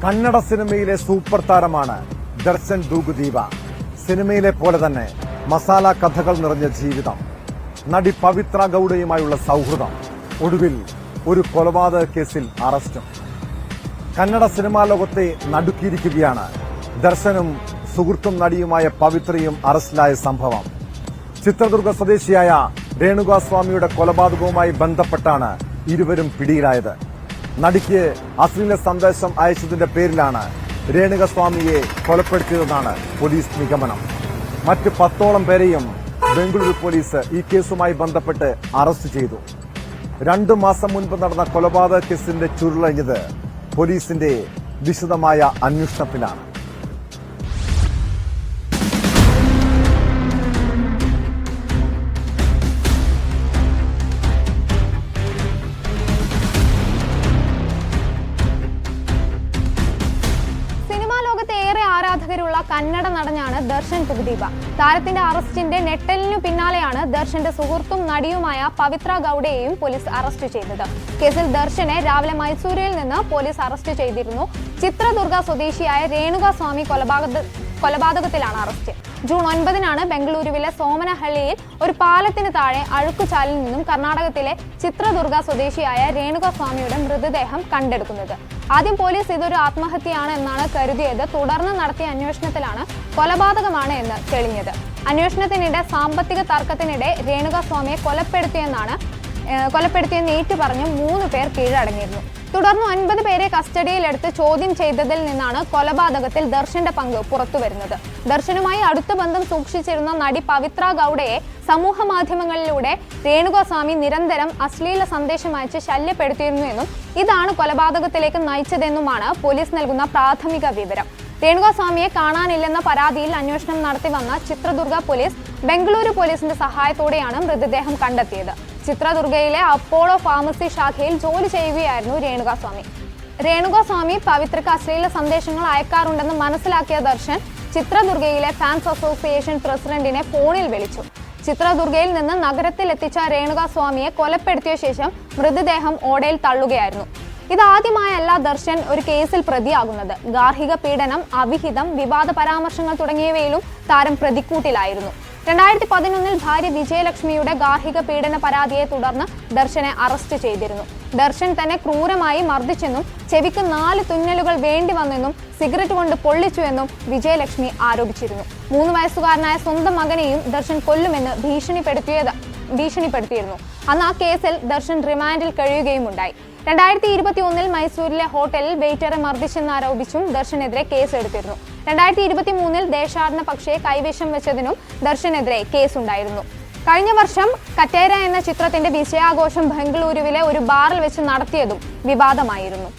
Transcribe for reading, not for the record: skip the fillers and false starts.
കന്നഡ സിനിമയിലെ സൂപ്പർ താരമാണ് ദർശൻ ദൂഗുദീപ. സിനിമയിലെ പോലെ തന്നെ മസാല കഥകൾ നിറഞ്ഞ ജീവിതം, നടി പവിത്ര ഗൌഡയുമായുള്ള സൗഹൃദം, ഒടുവിൽ ഒരു കൊലപാതക കേസിൽ അറസ്റ്റും. കന്നഡ സിനിമാ ലോകത്തെ നടുക്കിയിരിക്കുകയാണ് ദർശനും സുഹൃത്തും നടിയുമായ പവിത്രയും അറസ്റ്റിലായ സംഭവം. ചിത്രദുർഗ സ്വദേശിയായ രേണുകാസ്വാമിയുടെ കൊലപാതകവുമായി ബന്ധപ്പെട്ടാണ് ഇരുവരും പിടിയിലായത്. നടിക്ക് അശ്ലീല സന്ദേശം അയച്ചതിന്റെ പേരിലാണ് രേണുകാസ്വാമിയെ കൊലപ്പെടുത്തിയതെന്നാണ് പോലീസ് നിഗമനം. മറ്റ് 10ഓളം പേരെയും ബംഗളൂരു പോലീസ് ഈ കേസുമായി ബന്ധപ്പെട്ട് അറസ്റ്റ് ചെയ്തു. 2 മാസം മുൻപ് നടന്ന കൊലപാതക കേസിന്റെ ചുരുളഴിഞ്ഞത് പോലീസിന്റെ വിശദമായ അന്വേഷണത്തിലാണ്. ആരാധകരുള്ള കന്നഡ നടനാണ് ദർശൻ ദൂഗുദീപ. താരത്തിന്റെ അറസ്റ്റിന്റെ ഞെട്ടലിനു പിന്നാലെയാണ് ദർശന്റെ സുഹൃത്തും നടിയുമായ പവിത്ര ഗൌഡയെയും പോലീസ് അറസ്റ്റ് ചെയ്തത്. കേസിൽ ദർശനെ രാവിലെ മൈസൂരിൽ നിന്ന് പോലീസ് അറസ്റ്റ് ചെയ്തിരുന്നു. ചിത്രദുർഗ സ്വദേശിയായ രേണുകാസ്വാമി കൊലപാതകത്തിലാണ് അറസ്റ്റ്. ജൂൺ 9-നാണ് ബംഗളൂരുവിലെ സോമനഹള്ളിയിൽ ഒരു പാലത്തിന് താഴെ അഴുക്കുചാലിൽ നിന്നും കർണാടകത്തിലെ ചിത്രദുർഗ സ്വദേശിയായ രേണുകാസ്വാമിയുടെ മൃതദേഹം കണ്ടെടുക്കുന്നത്. ആദ്യം പോലീസ് ഇതൊരു ആത്മഹത്യയാണ് എന്നാണ് കരുതിയത്. തുടർന്ന് നടത്തിയ അന്വേഷണത്തിലാണ് കൊലപാതകമാണ് എന്ന് തെളിഞ്ഞത്. അന്വേഷണത്തിനിടെ സാമ്പത്തിക തർക്കത്തിനിടെ രേണുകാസ്വാമിയെ കൊലപ്പെടുത്തിയെന്ന് ഏറ്റുപറഞ്ഞ് 3 പേർ കീഴടങ്ങിയിരുന്നു. തുടർന്ന് 9 പേരെ കസ്റ്റഡിയിലെടുത്ത് ചോദ്യം ചെയ്തതിൽ നിന്നാണ് കൊലപാതകത്തിൽ ദർശന്റെ പങ്ക് പുറത്തുവരുന്നത്. ദർശനുമായി അടുത്ത ബന്ധം സൂക്ഷിച്ചിരുന്ന നടി പവിത്ര ഗൌഡയെ സമൂഹ മാധ്യമങ്ങളിലൂടെ രേണുകാസ്വാമി നിരന്തരം അശ്ലീല സന്ദേശം അയച്ച് ശല്യപ്പെടുത്തിയിരുന്നുവെന്നും ഇതാണ് കൊലപാതകത്തിലേക്ക് നയിച്ചതെന്നുമാണ് പോലീസ് നൽകുന്ന പ്രാഥമിക വിവരം. രേണുകാസ്വാമിയെ കാണാനില്ലെന്ന പരാതിയിൽ അന്വേഷണം നടത്തി വന്ന ചിത്രദുർഗ പോലീസ് ബംഗളൂരു പോലീസിന്റെ സഹായത്തോടെയാണ് മൃതദേഹം കണ്ടെത്തിയത്. ചിത്രദുർഗയിലെ അപ്പോളോ ഫാർമസി ശാഖയിൽ ജോലി ചെയ്യുകയായിരുന്നു രേണുകാസ്വാമി പവിത്രയ്ക്ക് അശ്ലീല സന്ദേശങ്ങൾ അയക്കാറുണ്ടെന്ന് മനസ്സിലാക്കിയ ദർശൻ ചിത്രദുർഗയിലെ ഫാൻസ് അസോസിയേഷൻ പ്രസിഡന്റിനെ ഫോണിൽ വിളിച്ചു. ചിത്രദുർഗയിൽ നിന്ന് നഗരത്തിലെത്തിച്ച രേണുകാസ്വാമിയെ കൊലപ്പെടുത്തിയ ശേഷം മൃതദേഹം ഓടയിൽ തള്ളുകയായിരുന്നു. ഇതാദ്യമായല്ല ദർശൻ ഒരു കേസിൽ പ്രതിയാകുന്നത്. ഗാർഹിക പീഡനം, അവിഹിതം, വിവാദ പരാമർശങ്ങൾ തുടങ്ങിയവയിലും താരം പ്രതിക്കൂട്ടിലായിരുന്നു. 2011-ൽ ഭാര്യ വിജയലക്ഷ്മിയുടെ ഗാർഹിക പീഡന പരാതിയെ തുടർന്ന് ദർശനെ അറസ്റ്റ് ചെയ്തിരുന്നു. ദർശൻ തന്നെ ക്രൂരമായി മർദ്ദിച്ചെന്നും ചെവിക്ക് 4 തുന്നലുകൾ വേണ്ടി വന്നെന്നും സിഗരറ്റ് കൊണ്ട് പൊള്ളിച്ചുവെന്നും വിജയലക്ഷ്മി ആരോപിച്ചിരുന്നു. 3 വയസ്സുകാരനായ സ്വന്തം മകനെയും ദർശൻ കൊല്ലുമെന്ന് ഭീഷണിപ്പെടുത്തിയിരുന്നു. അന്ന് ആ കേസിൽ ദർശൻ റിമാൻഡിൽ കഴിയുകയുമുണ്ടായി. 2021-ൽ മൈസൂരിലെ ഹോട്ടലിൽ വെയിറ്ററെ മർദ്ദിച്ചെന്നാരോപിച്ചും ദർശനെതിരെ കേസെടുത്തിരുന്നു. 2023-ൽ ദേശാടന പക്ഷിയെ കൈവശം വെച്ചതിനും ദർശനെതിരെ കേസുണ്ടായിരുന്നു. കഴിഞ്ഞ വർഷം കറ്റേര എന്ന ചിത്രത്തിന്റെ വിജയാഘോഷം ബംഗളൂരുവിലെ ഒരു ബാറിൽ വെച്ച് നടത്തിയതും വിവാദമായിരുന്നു.